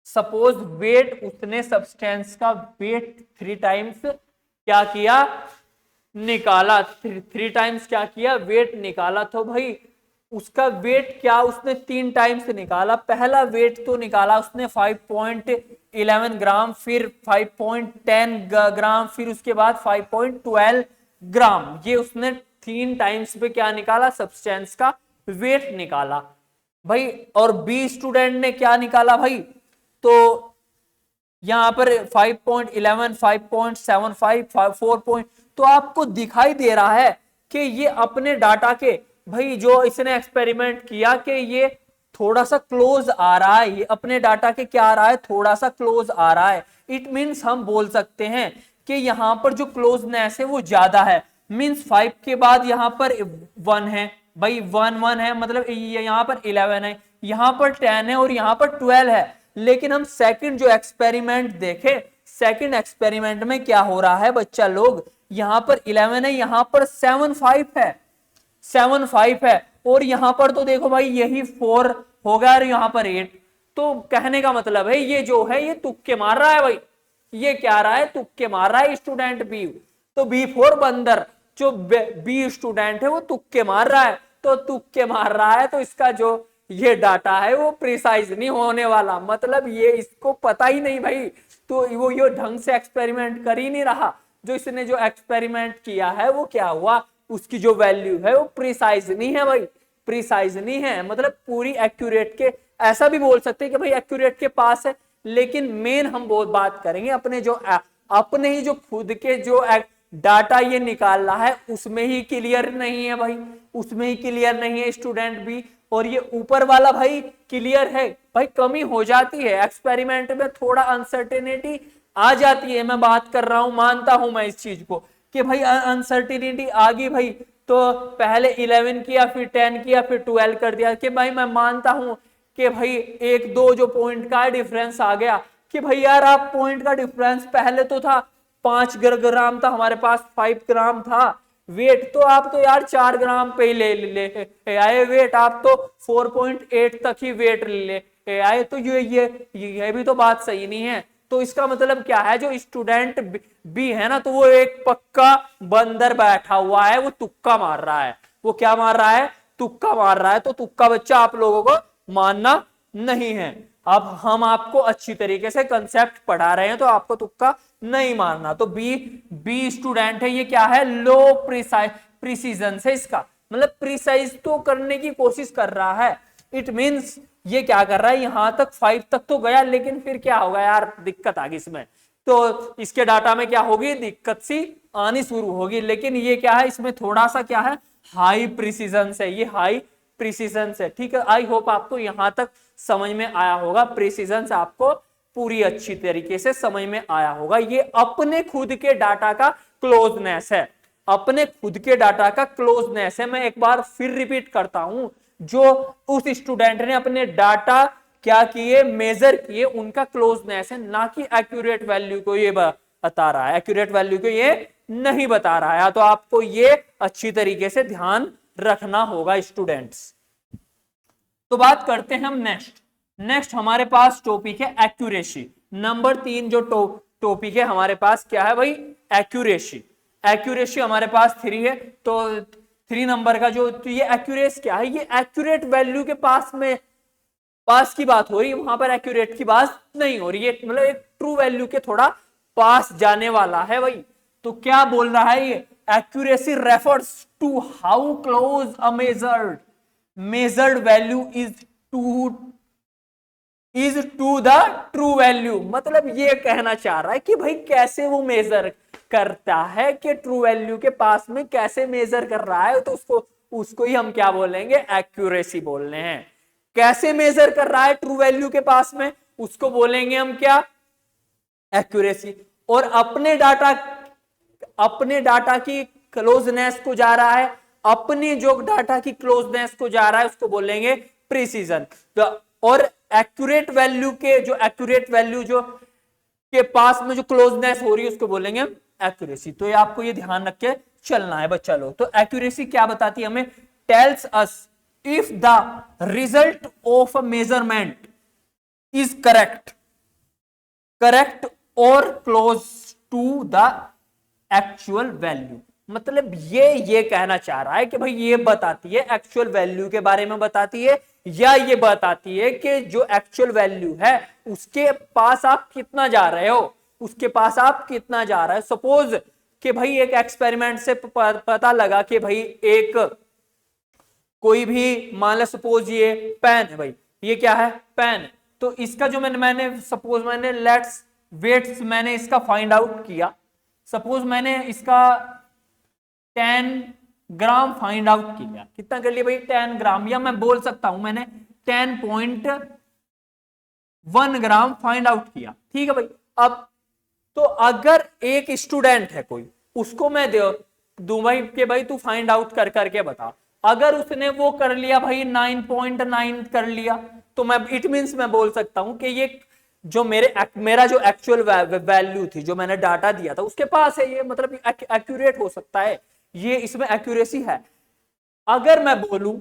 सपोज वेट, उसने सब्सटेंस का वेट 3 टाइम्स क्या किया, निकाला, 3 टाइम्स क्या किया, वेट निकाला। तो भाई उसका वेट क्या उसने 3 टाइम्स निकाला। पहला वेट तो निकाला उसने 5.11 ग्राम, फिर 5.10 ग्राम, फिर उसके बाद 5.12 ग्राम। ये उसने 3 टाइम्स पे क्या निकाला, सब्सटेंस का वेट निकाला भाई। और बी स्टूडेंट ने क्या निकाला भाई, तो यहां पर 5.11, 5.75, 4. तो आपको दिखाई दे रहा है कि ये अपने डाटा के भाई जो इसने एक्सपेरिमेंट किया कि ये थोड़ा सा क्लोज आ रहा है, ये अपने डाटा के क्या आ रहा है, थोड़ा सा क्लोज आ रहा है। इट मींस हम बोल सकते हैं कि यहां पर जो क्लोजनेस है वो ज्यादा है। मींस 5 के बाद यहां पर 1 है भाई, 1 है, मतलब यहां पर 11 है, यहां पर 10 है और यहां पर 12 है। लेकिन हम सेकंड जो एक्सपेरिमेंट देखे, सेकंड एक्सपेरिमेंट में क्या हो रहा है बच्चा लोग, यहां पर 11 है, यहां पर 7.5 है, और यहां पर तो देखो भाई यही 4 हो गया और यहां पर 8। तो कहने का मतलब है ये जो है ये तुक्के मार रहा है भाई, ये क्या रहा है, तुक्के मार रहा है स्टूडेंट बी। तो B4 बंदर, जो बी स्टूडेंट है वो तुक्के मार रहा है, तो तुक्के मार रहा है तो इसका जो ये डाटा है वो प्रिसाइज नहीं होने वाला, मतलब ये इसको पता ही नहीं भाई, तो वो ये ढंग से एक्सपेरिमेंट कर ही नहीं रहा। जो इसने जो एक्सपेरिमेंट किया है वो क्या हुआ, उसकी जो वैल्यू है वो प्रिसाइज नहीं है भाई, प्रिसाइज नहीं है, मतलब पूरी एक्यूरेट के, ऐसा भी बोल सकते हैं कि भाई एक्यूरेट के पास है। लेकिन मेन हम बहुत बात करेंगे अपने ही जो खुद के जो डाटा ये निकाल रहा है उसमें ही क्लियर नहीं है भाई, उसमें ही क्लियर नहीं है स्टूडेंट भी। और ये ऊपर वाला भाई क्लियर है भाई, कमी हो जाती है एक्सपेरिमेंट में, थोड़ा अनसर्टेनिटी आ जाती है। मैं बात कर रहा हूं, मानता हूं मैं इस चीज को कि भाई अनसर्टेनिटी आ गई भाई, तो पहले 11 किया, फिर 10 किया, फिर 12 कर दिया कि भाई मैं मानता हूं कि भाई एक दो जो पॉइंट का डिफरेंस आ गया कि भाई यार आप पॉइंट का डिफरेंस पहले तो था 5 ग्राम था, हमारे पास 5 ग्राम था वेट, तो आप तो यार 4 ग्राम पे ही ले आए वेट, आप तो 4.8 तक ही वेट ले आए, तो ये भी तो बात सही नहीं है। तो इसका मतलब क्या है, जो स्टूडेंट बी है ना, तो वो एक पक्का बंदर बैठा हुआ है, वो तुक्का मार रहा है। वो क्या मार रहा है? तुक्का मार रहा है। तो तुक्का बच्चा आप लोगों को मानना नहीं है। अब हम आपको अच्छी तरीके से कंसेप्ट पढ़ा रहे हैं, तो आपको तुक्का नहीं मारना। तो बी स्टूडेंट है, ये क्या है? लो प्रिसीजन से, इसका मतलब प्रिसाइज तो करने की कोशिश कर रहा है। इट मींस ये क्या कर रहा है, यहां तक 5 तक तो गया, लेकिन फिर क्या होगा यार, दिक्कत आ गई इसमें, तो इसके डाटा में क्या होगी, दिक्कत सी आनी शुरू होगी। लेकिन ये क्या है, इसमें थोड़ा सा क्या है, हाई प्रिसीजन से, ये हाई प्रिसीजन से, ठीक है। आई होप आपको यहां तक समझ में आया होगा, प्रिसीजन से आपको पूरी अच्छी तरीके से समझ में आया होगा। ये अपने खुद के डाटा का क्लोजनेस है, अपने खुद के डाटा का क्लोजनेस है। मैं एक बार फिर रिपीट करता हूं, जो उस स्टूडेंट ने अपने डाटा क्या किए, मेजर किए, उनका क्लोजनेस है, ना कि एक्यूरेट वैल्यू को ये बता रहा है, एक्यूरेट वैल्यू को ये नहीं बता रहा है। तो आपको ये अच्छी तरीके से ध्यान रखना होगा स्टूडेंट्स। तो बात करते हैं हम नेक्स्ट हमारे पास टॉपिक है एक्यूरेसी। नंबर 3 जो टॉपिक है हमारे पास क्या है भाई, एक्यूरेसी। एक्यूरेसी हमारे पास 3 है, तो 3 नंबर का जो, तो ये एक्यूरेस क्या है, ये एक्यूरेट वैल्यू के पास की बात हो रही है, वहां पर एक्यूरेट की बात नहीं हो रही है, मतलब एक ट्रू वैल्यू के थोड़ा पास जाने वाला है भाई। तो क्या बोल रहा है ये, accuracy refers to how close a measured value is to the true value। मतलब ये कहना चाह रहा है कि भाई कैसे वो मेजर करता है, कि ट्रू वैल्यू के पास में कैसे मेजर कर रहा है, तो उसको ही हम क्या बोलेंगे, एक्यूरेसी बोल रहे हैं। कैसे मेजर कर रहा है ट्रू वैल्यू के पास में, उसको बोलेंगे हम क्या, एक्यूरेसी। और अपने डाटा की क्लोजनेस को जा रहा है, अपनी जो डाटा की क्लोजनेस को जा रहा है, उसको बोलेंगे प्रिसीजन। तो और एक्यूरेट वैल्यू जो के पास में जो क्लोजनेस हो रही है, उसको बोलेंगे हम एक्यूरेसी। तो ये आपको ये ध्यान रख के चलना है बच्चा लोग। तो एक्यूरेसी क्या बताती है हमें, tells us if the result of a measurement is correct और close to the actual value. मतलब ये कहना चाह रहा है कि भाई ये बताती है, एक्चुअल वैल्यू के बारे में बताती है, या ये बताती है कि जो एक्चुअल वैल्यू है उसके पास आप कितना जा रहे हो, उसके पास आप कितना जा रहे हो। सपोज कि भाई एक एक्सपेरिमेंट से पता लगा कि भाई एक कोई भी, मान लो सपोज ये पेन है भाई, ये क्या है, पेन। तो इसका जो मैंने लेट्स वेट्स मैंने इसका फाइंड आउट किया। सपोज मैंने इसका 10 ग्राम फाइंड आउट किया। कितना कर लिया भाई, 10 ग्राम, या मैं बोल सकता हूं मैंने 10.1 ग्राम फाइंड आउट किया, ठीक है भाई। अब तो अगर एक स्टूडेंट है कोई, उसको मैं दूं भाई कि भाई तू फाइंड आउट करके बता, अगर उसने वो कर लिया भाई 9.9 कर लिया, तो मैं इट मींस मैं बोल सकता हूं कि ये जो मेरा जो एक्चुअल वैल्यू थी, जो मैंने डाटा दिया था, उसके पास है ये, मतलब एक्यूरेट हो सकता है, ये इसमें एक्यूरेसी है। अगर मैं बोलूं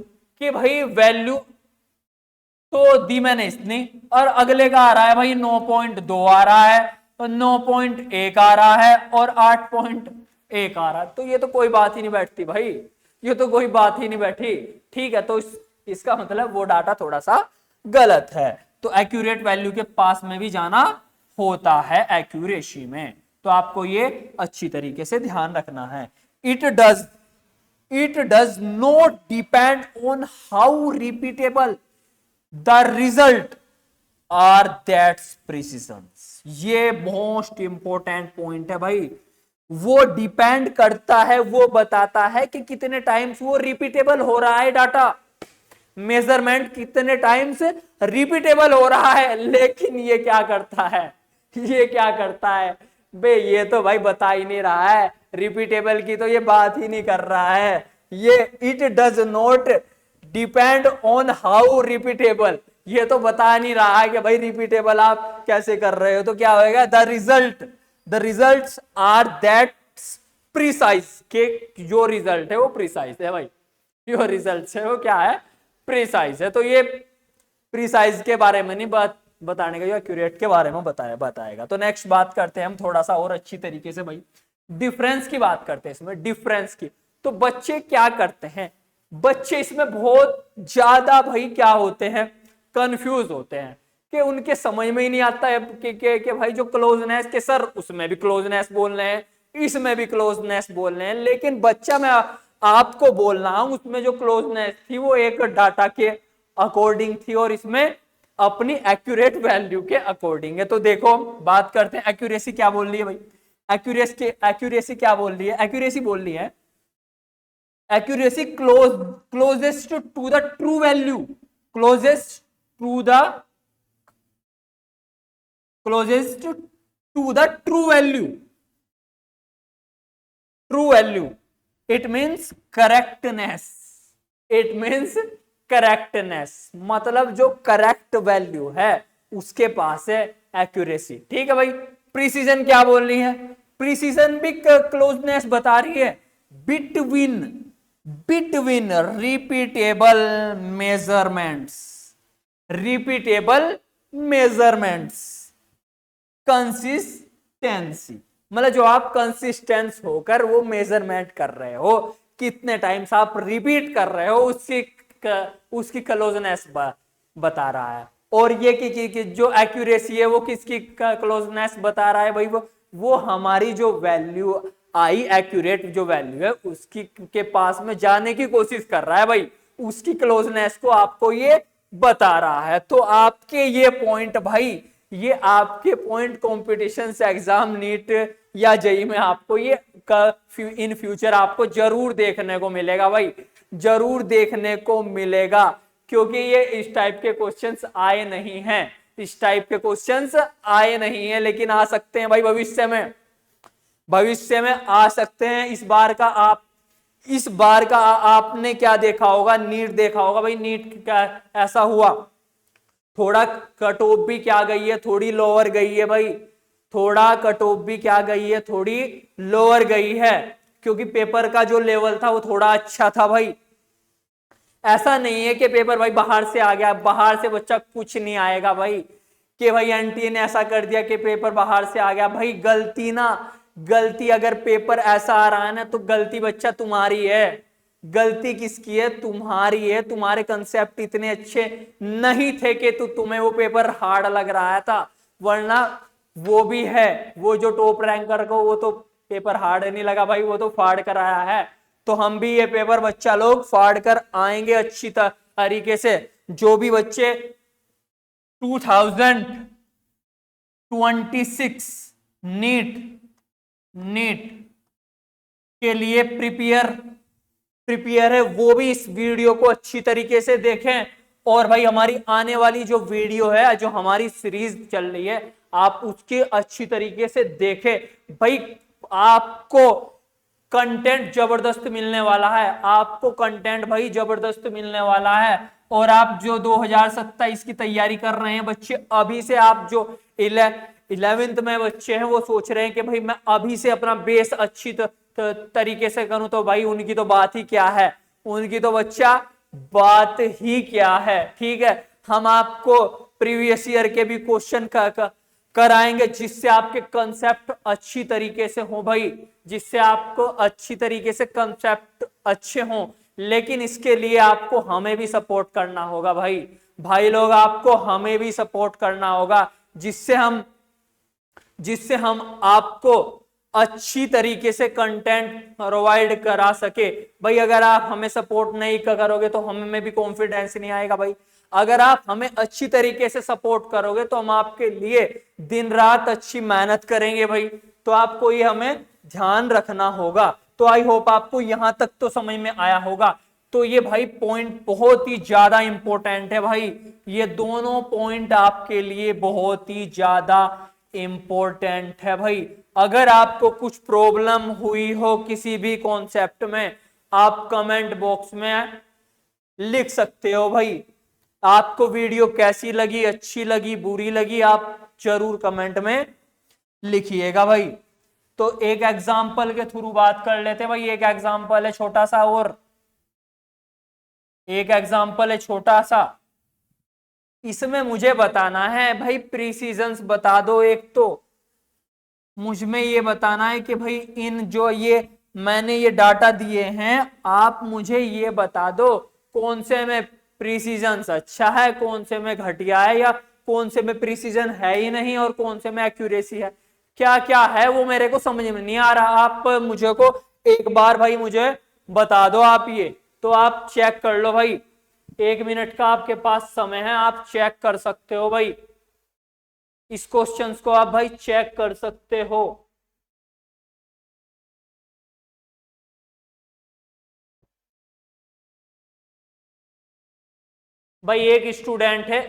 कि भाई वैल्यू तो दी मैंने इतनी, और अगले का आ रहा है भाई 9.2 आ रहा है, तो 9.1 आ रहा है, और 8.1 आ रहा है, तो ये तो कोई बात ही नहीं बैठती भाई, ये तो कोई बात ही नहीं बैठी, ठीक है। तो इसका मतलब वो डाटा थोड़ा सा गलत है। तो एक्यूरेट वैल्यू के पास में भी जाना होता है एक्यूरेसी में। तो आपको ये अच्छी तरीके से ध्यान रखना है। It does not depend on how repeatable the result are that's precision. ये मोस्ट इंपॉर्टेंट पॉइंट है भाई। वो डिपेंड करता है, वो बताता है कि कितने टाइम्स वो रिपीटेबल हो रहा है डाटा, मेजरमेंट कितने टाइम्स रिपीटेबल हो रहा है। लेकिन ये क्या करता है बे, ये तो भाई बता ही नहीं रहा है, रिपीटेबल की तो ये बात ही नहीं कर रहा है। ये it does not depend on how repeatable, ये तो बता नहीं रहा है कि भाई रिपीटेबल आप कैसे कर रहे हो। तो क्या होएगा, the results are that precise, के जो रिजल्ट है वो प्रिसाइज है भाई, जो रिजल्ट है वो क्या है, प्रिसाइज है। तो ये प्रिसाइज के बारे में नहीं बताने का, एक्यूरेट के बारे में बताएगा। तो नेक्स्ट बात करते हैं हम थोड़ा सा और अच्छी तरीके से भाई, डिफरेंस की बात करते हैं इसमें, डिफरेंस की। तो बच्चे क्या करते हैं, बच्चे इसमें बहुत ज्यादा भाई क्या होते हैं, कंफ्यूज होते हैं कि उनके समझ में ही नहीं आता है कि भाई जो क्लोजनेस के सर उसमें भी क्लोजनेस बोल रहे हैं, इसमें भी क्लोजनेस बोल रहे हैं, लेकिन बच्चा मैं आपको बोल रहा हूं उसमें जो क्लोजनेस थी वो एक डाटा के अकॉर्डिंग थी और इसमें अपनी एक्यूरेट वैल्यू के अकॉर्डिंग है। तो देखो बात करते हैं एक्यूरेसी क्या बोल रही है भाई, एक्यूरेसी क्या बोल रही है, एक्यूरेसी बोल रही है accuracy closest to the true value, closest to the true value, true value, it means correctness, it means correctness, मतलब जो करेक्ट वैल्यू है उसके पास है एक्यूरेसी। ठीक है भाई। प्रिसीजन क्या बोल रही है, प्रिसीजन भी क्लोजनेस बता रही है बिटवीन रिपीटेबल मेजरमेंट्स, कंसिस्टेंसी, मतलब जो आप कंसिस्टेंस होकर वो मेजरमेंट कर रहे हो, कितने टाइम्स आप रिपीट कर रहे हो, उसकी क्लोजनेस बता रहा है। और ये कि जो एक्यूरेसी है वो किसकी क्लोजनेस बता रहा है भाई, वो हमारी जो वैल्यू आई, एक्यूरेट जो वैल्यू है उसकी के पास में जाने की कोशिश कर रहा है भाई, उसकी क्लोजनेस को आपको ये बता रहा है। तो आपके ये पॉइंट भाई, ये आपके पॉइंट कॉम्पिटिशन से एग्जाम नीट या जेईई में आपको ये इन फ्यूचर आपको जरूर देखने को मिलेगा भाई, जरूर देखने को मिलेगा, क्योंकि ये इस टाइप के क्वेश्चंस आए नहीं हैं, इस टाइप के क्वेश्चंस आए नहीं हैं, लेकिन आ सकते हैं भाई भविष्य में आ सकते हैं। इस बार का आपने क्या देखा होगा, नीट देखा होगा भाई, नीट क्या ऐसा हुआ, थोड़ा कट ऑफ भी क्या गई है, थोड़ी लोअर गई है भाई, थोड़ा कट ऑफ भी क्या गई है, थोड़ी लोअर गई है, क्योंकि पेपर का जो लेवल था वो थोड़ा अच्छा था भाई। ऐसा नहीं है कि पेपर भाई बाहर से आ गया, बाहर से बच्चा कुछ नहीं आएगा भाई, कि भाई एनटीए ने ऐसा कर दिया कि पेपर बाहर से आ गया भाई, गलती अगर पेपर ऐसा आ रहा है ना तो गलती बच्चा तुम्हारी है, गलती किसकी है, तुम्हारी है। तुम्हारे कंसेप्ट इतने अच्छे नहीं थे कि तुम्हें वो पेपर हार्ड लग रहा था, वरना वो भी है, वो जो टॉप रैंकर को वो तो पेपर हार्ड नहीं लगा भाई, वो तो फाड़ कर आया है। तो हम भी ये पेपर बच्चा लोग फाड़ कर आएंगे अच्छी तरीके से। जो भी बच्चे 2026 नीट के लिए प्रिपेयर है, वो भी इस वीडियो को अच्छी तरीके से देखें। और भाई हमारी आने वाली जो वीडियो है, जो हमारी सीरीज चल रही है, आप उसके अच्छी तरीके से देखें भाई, आपको कंटेंट जबरदस्त मिलने वाला है, आपको कंटेंट भाई जबरदस्त मिलने वाला है। और आप जो 2027 की तैयारी कर रहे हैं बच्चे, अभी से आप जो 11th में बच्चे हैं वो सोच रहे हैं कि भाई मैं अभी से अपना बेस अच्छी तरीके से करूं, तो भाई उनकी तो बात ही क्या है, उनकी तो बच्चा बात ही क्या है। ठीक है, हम आपको प्रीवियस ईयर के भी क्वेश्चन कराएंगे जिससे आपके कंसेप्ट अच्छी तरीके से हो भाई, जिससे आपको अच्छी तरीके से कंसेप्ट अच्छे हों। लेकिन इसके लिए आपको हमें भी सपोर्ट करना होगा भाई लोग, आपको हमें भी सपोर्ट करना होगा, जिससे हम आपको अच्छी तरीके से कंटेंट प्रोवाइड करा सके भाई। अगर आप हमें सपोर्ट नहीं करोगे तो हमें भी कॉन्फिडेंस नहीं आएगा भाई। अगर आप हमें अच्छी तरीके से सपोर्ट करोगे तो हम आपके लिए दिन रात अच्छी मेहनत करेंगे भाई। तो आपको ये हमें ध्यान रखना होगा। तो आई होप आपको यहां तक तो समझ में आया होगा। तो ये भाई पॉइंट बहुत ही ज्यादा इंपॉर्टेंट है भाई, ये दोनों पॉइंट आपके लिए बहुत ही ज्यादा इंपॉर्टेंट है भाई। अगर आपको कुछ प्रॉब्लम हुई हो किसी भी कॉन्सेप्ट में, आप कमेंट बॉक्स में लिख सकते हो भाई। आपको वीडियो कैसी लगी, अच्छी लगी, बुरी लगी, आप जरूर कमेंट में लिखिएगा भाई। तो एक एग्जाम्पल के थ्रू बात कर लेते हैं भाई। एक एग्जाम्पल है छोटा सा, और एक एग्जाम्पल है छोटा सा। इसमें मुझे बताना है भाई, प्रीसीजंस बता दो। एक तो मुझ में ये बताना है कि भाई इन जो ये मैंने ये डाटा दिए हैं, आप मुझे ये बता दो कौन से में प्रीसीजंस अच्छा है, कौन से में घटिया है, या कौन से में प्रीसीजन है ही नहीं और कौन से में एक्यूरेसी है। क्या क्या है वो मेरे को समझ में नहीं आ रहा। आप मुझे को एक बार भाई मुझे बता दो आप ये। तो आप चेक कर लो भाई, 1 मिनट का आपके पास समय है, आप चेक कर सकते हो भाई। इस क्वेश्चंस को आप भाई चेक कर सकते हो। भाई एक स्टूडेंट है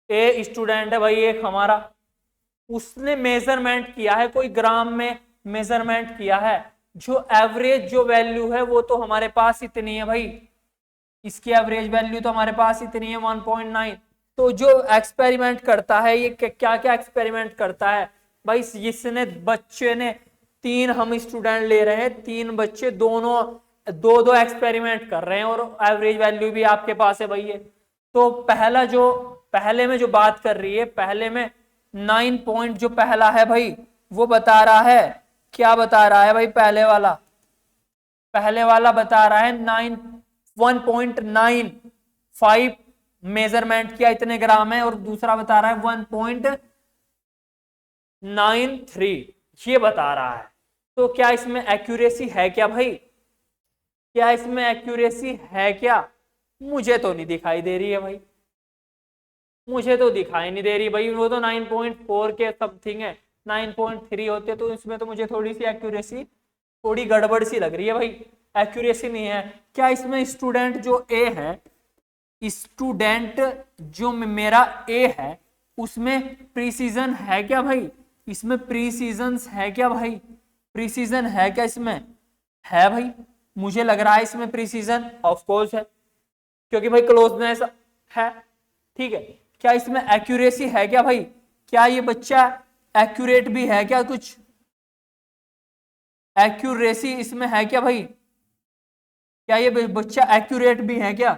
ए स्टूडेंट है भाई एक हमारा। उसने मेजरमेंट किया है, कोई ग्राम में मेजरमेंट किया है। जो एवरेज जो वैल्यू है वो तो हमारे पास इतनी है भाई, इसकी एवरेज वैल्यू तो हमारे पास इतनी है 1.9। तो जो एक्सपेरिमेंट करता है ये क्या क्या एक्सपेरिमेंट करता है भाई, इसने बच्चे ने 3 हम स्टूडेंट ले रहे हैं, 3 बच्चे दोनों दो दो एक्सपेरिमेंट कर रहे हैं और एवरेज वैल्यू भी आपके पास है भाई ये। तो पहले में जो बात कर रही है, पहले में 9 पॉइंट जो पहला है भाई वो बता रहा है, क्या बता रहा है भाई, पहले वाला बता रहा है 1.95 मेजरमेंट किया इतने ग्राम है, और दूसरा बता रहा है 1.93 ये बता रहा है। तो क्या इसमें एक्यूरेसी है क्या भाई, क्या इसमें एक्यूरेसी है क्या? मुझे तो नहीं दिखाई दे रही है भाई, मुझे तो दिखाई नहीं दे रही भाई। वो तो 9.4 के समथिंग है, 9.3 होते तो इसमें तो मुझे थोड़ी सी एक्यूरेसी थोड़ी गड़बड़ सी लग रही है भाई, एक्यूरेसी नहीं है। क्या इसमें स्टूडेंट जो ए है, स्टूडेंट जो मेरा ए है उसमें प्रीसीजन है क्या भाई, इसमें प्रीसीजन है क्या भाई, प्रीसीजन है क्या इसमें? है भाई, मुझे लग रहा है इसमें प्रीसीजन ऑफ कोर्स है, क्योंकि भाई क्लोजनेस है। ठीक है, क्या इसमें एक्यूरेसी है क्या भाई, क्या ये बच्चा एक्यूरेट भी है क्या, कुछ एक्यूरेसी इसमें है क्या भाई, क्या ये बच्चा एक्यूरेट भी है क्या?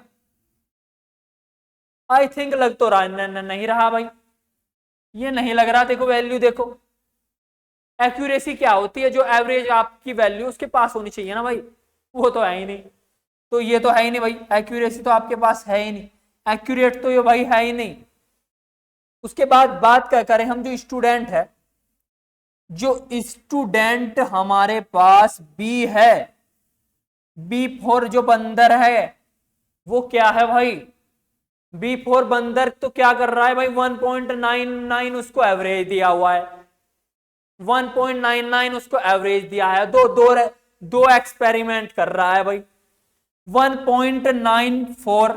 आई थिंक लग तो रहा नहीं रहा भाई, ये नहीं लग रहा। देखो वैल्यू देखो, एक्यूरेसी क्या होती है, जो एवरेज आपकी वैल्यू उसके पास होनी चाहिए ना भाई, वो तो है ही नहीं। तो ये तो है ही नहीं भाई, एक्यूरेसी तो आपके पास है ही नहीं, एक्यूरेट तो ये भाई है ही नहीं। उसके बाद बात क्या करें हम, जो स्टूडेंट है, जो स्टूडेंट हमारे पास बी है, B4 जो बंदर है वो क्या है भाई, B4 बंदर तो क्या कर रहा है भाई, 1.99 उसको एवरेज दिया हुआ है, 1.99 उसको एवरेज दिया है। दो एक्सपेरिमेंट कर रहा है भाई। 1.94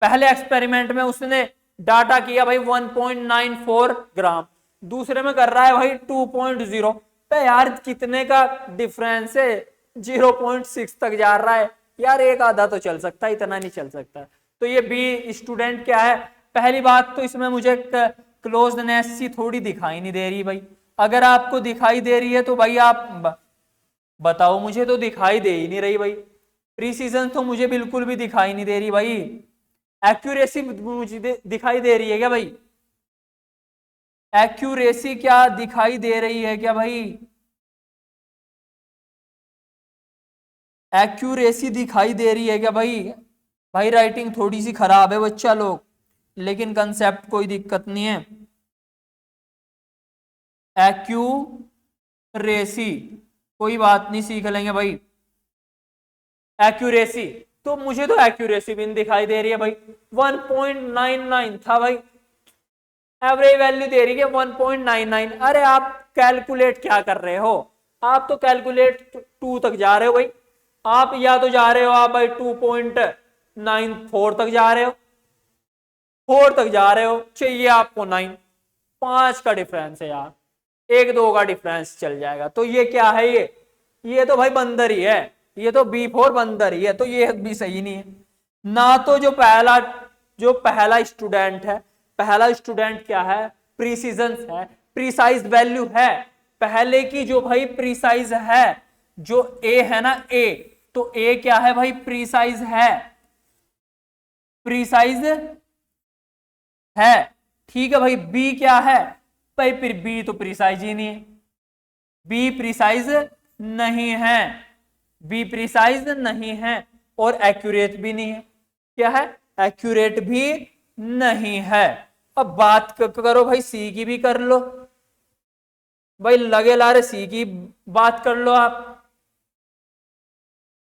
पहले एक्सपेरिमेंट में उसने डाटा किया भाई 1.94 ग्राम, दूसरे में कर रहा है भाई 2.0 पे। यार कितने का डिफरेंस है, 0.6 तक जा रहा है यार, एक आधा तो चल सकता है, इतना नहीं चल सकता। तो ये बी स्टूडेंट क्या है, पहली बात तो इसमें मुझे क्लोजनेस सी थोड़ी दिखाई नहीं दे रही भाई। अगर आपको दिखाई दे रही है तो भाई आप बताओ, मुझे तो दिखाई दे ही नहीं रही भाई। प्रीसीजन तो मुझे बिल्कुल भी दिखाई नहीं दे रही भाई। एक्यूरेसी मुझे दिखाई दे रही है क्या भाई, एक्यूरेसी क्या दिखाई दे रही है क्या भाई, एक्यूरेसी दिखाई दे रही है क्या भाई? भाई राइटिंग थोड़ी सी खराब है बच्चा लोग, लेकिन कंसेप्ट कोई दिक्कत नहीं है। एक्यूरेसी कोई बात नहीं, सीख लेंगे भाई। एक्यूरेसी तो मुझे तो एक्यूरेसी भी नहीं दिखाई दे रही है भाई, 1.99 था भाई, एवरेज वैल्यू दे रही है 1.99। अरे आप कैलकुलेट क्या कर रहे हो, आप तो कैलकुलेट 2 तक जा रहे हो भाई, आप या तो जा रहे हो आप भाई 2.94 तक जा रहे हो, 4 तक जा रहे हो, चाहिए आपको 9, 5 का डिफरेंस है यार, 1-2 का डिफरेंस चल जाएगा। तो ये क्या है, ये ये तो भाई बंदर ही है, ये तो बी फॉर बंदर ही है, तो ये भी सही नहीं है ना। तो जो पहला स्टूडेंट है, पहला स्टूडेंट क्या है, प्रीसीजन है, प्रीसाइज वैल्यू है पहले की, जो भाई प्रीसाइज है, जो ए है ना ए, तो ए क्या है भाई, प्रीसाइज है, प्रीसाइज है, ठीक है भाई। बी क्या है भाई, फिर बी तो प्रीसाइज ही नहीं है, बी प्रीसाइज नहीं है, बी प्रीसाइज नहीं है, और एक्यूरेट भी नहीं है, क्या है, एक्यूरेट भी नहीं है। अब बात करो भाई सी की भी कर लो भाई, लगे ला रहे सी की बात कर लो आप,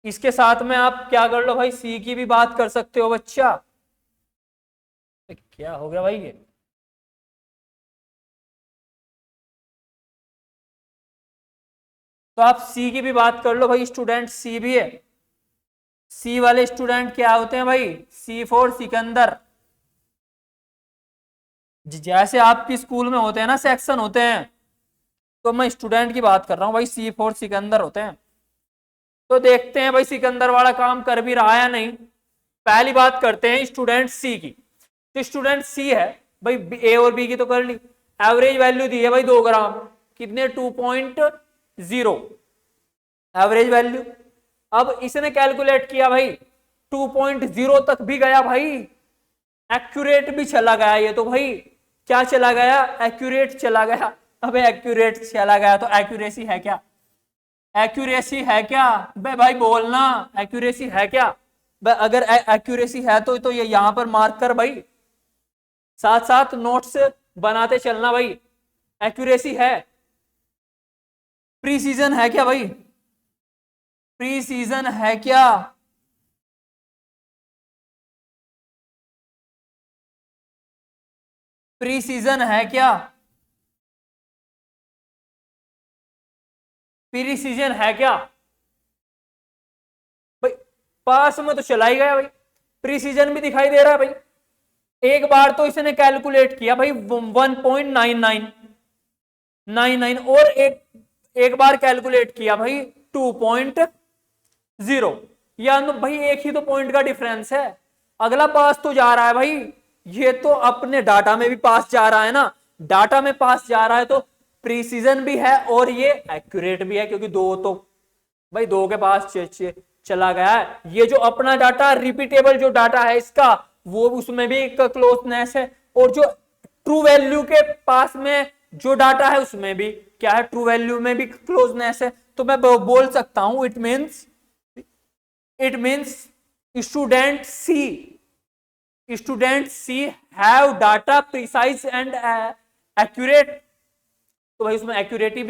इसके साथ में आप क्या कर लो भाई, सी की भी बात कर सकते हो बच्चा। क्या हो गया भाई ये, तो आप सी की भी बात कर लो भाई, स्टूडेंट सी भी है। सी वाले स्टूडेंट क्या होते हैं भाई, सी फॉर सिकंदर। जैसे आपकी स्कूल में होते हैं ना सेक्शन होते हैं, तो मैं स्टूडेंट की बात कर रहा हूं भाई, सी फॉर सिकंदर होते हैं। तो देखते हैं भाई सिकंदर वाला काम कर भी रहा है नहीं। पहली बात करते हैं स्टूडेंट सी की। तो स्टूडेंट सी है भाई, ए और बी की तो कर ली, एवरेज वैल्यू दी है भाई 2 ग्राम, कितने 2.0 एवरेज वैल्यू। अब इसने कैलकुलेट किया भाई 2.0 तक भी गया भाई, एक्यूरेट भी चला गया, ये तो भाई क्या चला गया, एक्यूरेट चला गया। अबे एक्यूरेट चला गया तो एक्यूरेसी है क्या, एक्यूरेसी है क्या भाई बोलना, एक्यूरेसी है क्या। अगर एक्यूरेसी है तो ये यहां पर मार्क कर भाई, साथ साथ नोट्स बनाते चलना भाई, एक्यूरेसी है। प्रीसीजन है क्या भाई, प्रीसीजन है क्या, प्रीसीजन है क्या, प्रीसीजन है क्या भाई, पास में तो चला ही गया भाई, प्रीसीजन भी दिखाई दे रहा है भाई। एक बार तो इसने कैलकुलेट किया भाई 1.99 और एक बार कैलकुलेट किया भाई 2.0, या तो भाई एक ही तो पॉइंट का डिफरेंस है। अगला पास तो जा रहा है भाई, ये तो अपने डाटा में भी पास जा रहा है ना, डाटा में पास जा रहा है तो प्रीसीजन भी है और ये एक्यूरेट भी है, क्योंकि दो तो भाई 2 के पास चला गया है। ये जो अपना डाटा रिपीटेबल जो डाटा है इसका, वो उसमें भी क्लोजनेस है, और जो ट्रू वैल्यू के पास में जो डाटा है उसमें भी क्या है, ट्रू वैल्यू में भी क्लोजनेस है। तो मैं बोल सकता हूं it means student C have data precise and accurate. तो भाई उसमें एक्यूरेसी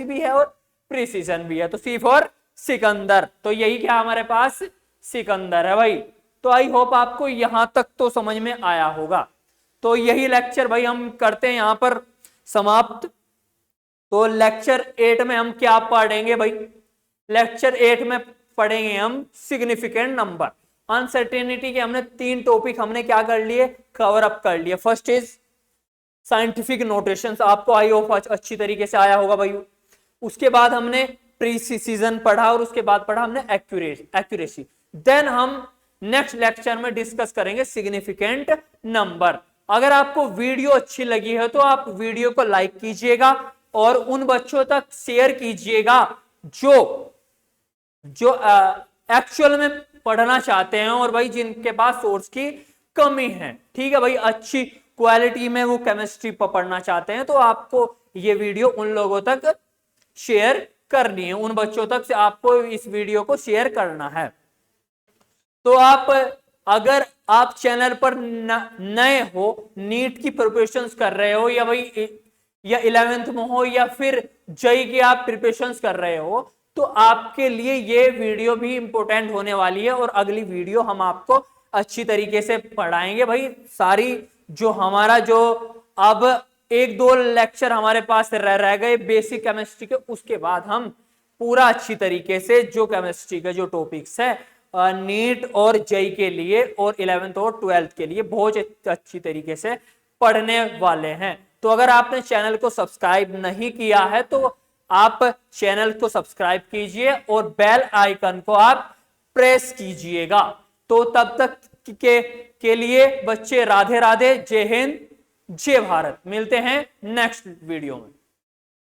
भी है और प्रिसीजन भी है, तो सी फॉर सिकंदर। तो यही क्या हमारे पास सिकंदर है भाई। तो आई होप आपको यहां तक तो समझ में आया होगा। तो यही लेक्चर भाई हम करते हैं यहां पर समाप्त। तो लेक्चर 8 में हम क्या पढ़ेंगे भाई, लेक्चर 8 में पढ़ेंगे हम सिग्निफिकेंट नंबर। अनसर्टेनिटी के हमने 3 टॉपिक हमने क्या कर लिए, कवर अप कर लिए। फर्स्ट इज साइंटिफिक नोटेशंस, आपको आई होप अच्छी तरीके से आया होगा भाई। उसके बाद हमने प्रीसीजन पढ़ा और उसके बाद पढ़ा हमने एक्यूरेसी। देन हम नेक्स्ट लेक्चर में डिस्कस करेंगे सिग्निफिकेंट नंबर। अगर आपको वीडियो अच्छी लगी है तो आप वीडियो को लाइक कीजिएगा और उन बच्चों तक शेयर कीजिएगा जो एक्चुअल में पढ़ना चाहते हैं और भाई जिनके पास सोर्स की कमी है। ठीक है भाई, अच्छी क्वालिटी में वो केमिस्ट्री पढ़ना चाहते हैं तो आपको ये वीडियो उन लोगों तक शेयर करनी है, उन बच्चों तक से आपको इस वीडियो को शेयर करना है। तो आप अगर आप चैनल पर नए हो, नीट की प्रिपरेशंस कर रहे हो या भाई या 11th में हो या फिर जेईई की आप प्रिपरेशंस कर रहे हो, तो आपके लिए ये वीडियो भी इंपॉर्टेंट होने वाली है और अगली वीडियो हम आपको अच्छी तरीके से पढ़ाएंगे भाई। सारी जो हमारा जो अब 1-2 लेक्चर हमारे पास रह गए बेसिक केमिस्ट्री के, उसके बाद हम पूरा अच्छी तरीके से जो केमिस्ट्री के जो टॉपिक्स है नीट और जेईई के लिए और 11th और 12th के लिए बहुत अच्छी तरीके से पढ़ने वाले हैं। तो अगर आपने चैनल को सब्सक्राइब नहीं किया है तो आप चैनल को सब्सक्राइब कीजिए और बेल आइकन को आप प्रेस कीजिएगा। तो तब तक के लिए बच्चे राधे राधे, जय हिंद, जय भारत। मिलते हैं नेक्स्ट वीडियो में।